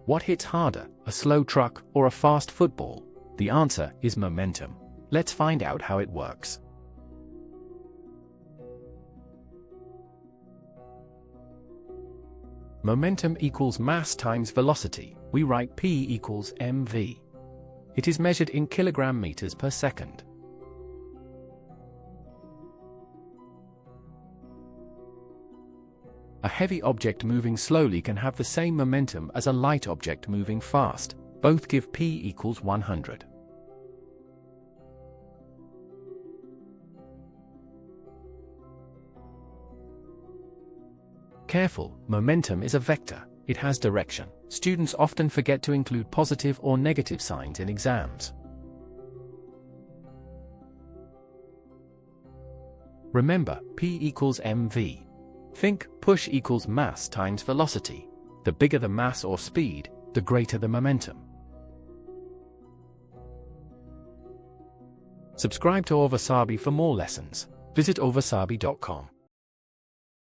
What hits harder, a slow truck or a fast football? The answer is momentum. Let's find out how it works. Momentum equals mass times velocity. We write P equals mv. It is measured in kilogram meters per second. A heavy object moving slowly can have the same momentum as a light object moving fast. Both give P equals 100. Careful, momentum is a vector. It has direction. Students often forget to include positive or negative signs in exams. Remember, P equals mv. Think, push equals mass times velocity. The bigger the mass or speed, the greater the momentum. Subscribe to Ovasaabi for more lessons. Visit ovasaabi.com.